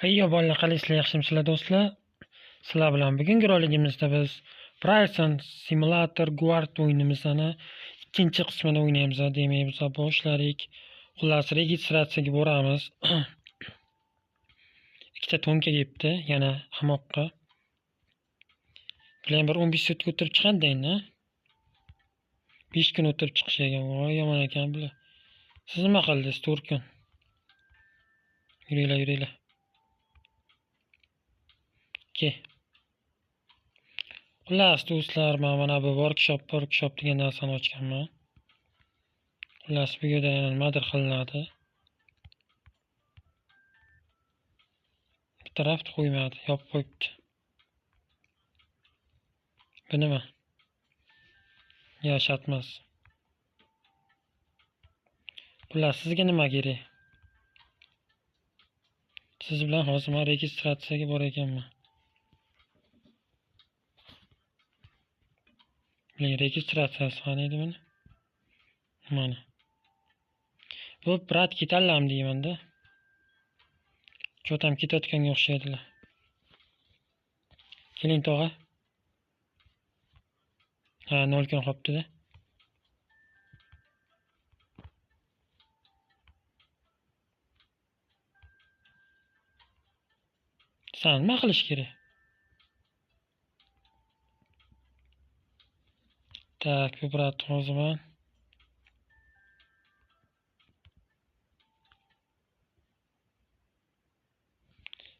Ayyo bolalar, qalaysizlar, yaxshimisizlar do'stlar? Sizlar bilan bugungi roligimizda biz Prison Simulator Guard o'yinimizni ikkinchi qismini o'ynaymiz. Demak, biz boshladik. Xullas, registratsiyaga boramiz. Ikkita to'nka yebdi, yana hamoqqa. Bilan bir 15 sutka o'tirib chiqadi-da. 5 kun o'tirib chiqish ekan. Voy, yomon ekan bular. Siz nima qildingiz, Turkun? Yuringlar. Xullas do'stlar, men mana bu workshop degan narsani ochganman. Xullas bu yerda nimadir qilinadi. Bir tarafni qo'ymadi, yopib qo'yibdi. Bu nima? Yashatmas. Xullas sizga nima kerak? Siz bilan hozir men registratsiyaga bor ekanman. Registratsiyasi qani edi buni? Mana. Bu brat ketarlam deyman-da. Cho'tam ketayotganga o'xshaydilar. Keling tog'a. Ha, 0 kun qolibdi-da. Sen nima qilish kerak? Tak, bu brat hozir men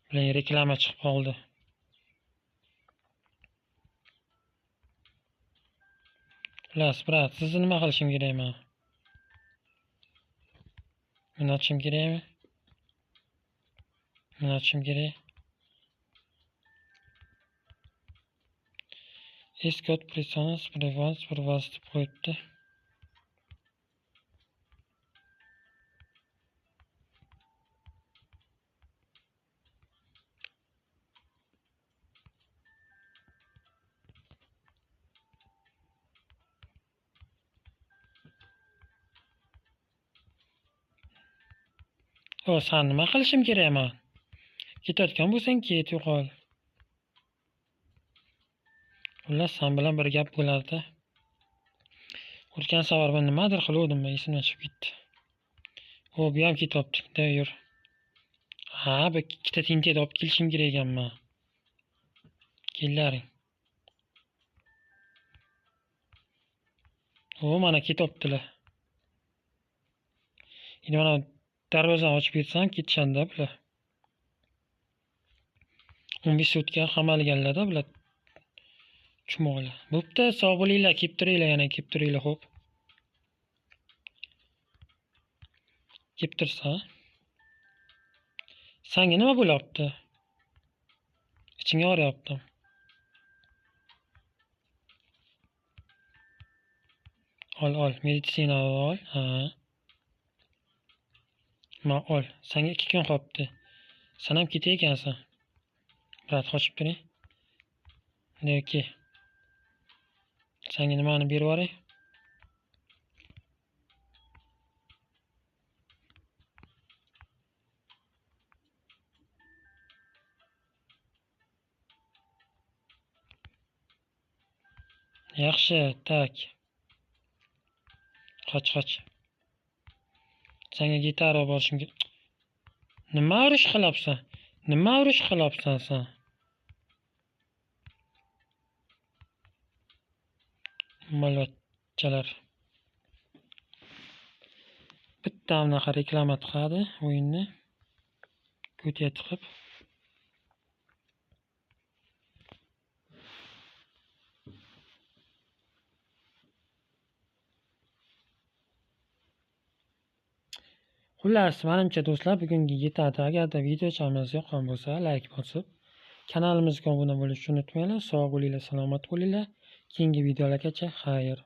bilan reklama chiqib qoldi. Xullas, brat, sizni nima qilishim kerak men? Meni ochishim kerakmi? Meni ochishim kerak. Escort prisoners prevents deb qo'yibdi. O, sen nima qilishim kerak men? Ketayotgan bo'lsang ket, yo'qol. Xullas, sen bilan bir gap bo'lardi. O'tgan safar men nimadir qiluvdim, esimdan chiqib ketdi. O, bu ham ketyapti. Da yur. Ha, bu ikkita tintet olib kelishim kerak ekan men. Kellaring. O, mana ketyaptilar. Endi mana darvozani ochib ketsam, ketishanda bular. 15 sutka qamalganlar-da bular. Chumog'lar. Bo'pti, sog' bo'linglar, kelib turinglar, yana kelib turinglar, xo'p. Kelib tursa. Senga nima bo'lyapti? Ichingga og'riyapti. Ol, meditsina ol. Ha. Ma ol. Senga 2 kun qolibdi. Sen ham ketayotgansan. Brat, qochib turing. Neki. Senga nimani berib yuboray? Yaxshi, tak. Qoch. Senga gitara borishim kerak. Nima urush qilyapsan sen? Malvachchalar. Bitta bunaqa reklama chiqadi o'yinni. Ko'tiga chiqib. Xullas, menimcha do'stlar, bugungi yetadi. Agarda videochamiz yoqqan bo'lsa, like bosib, kanalimizga obuna bo'lishni unutmanglar. Sog' bo'linglar, salomat bo'linglar. Keyingi videolargacha xayr.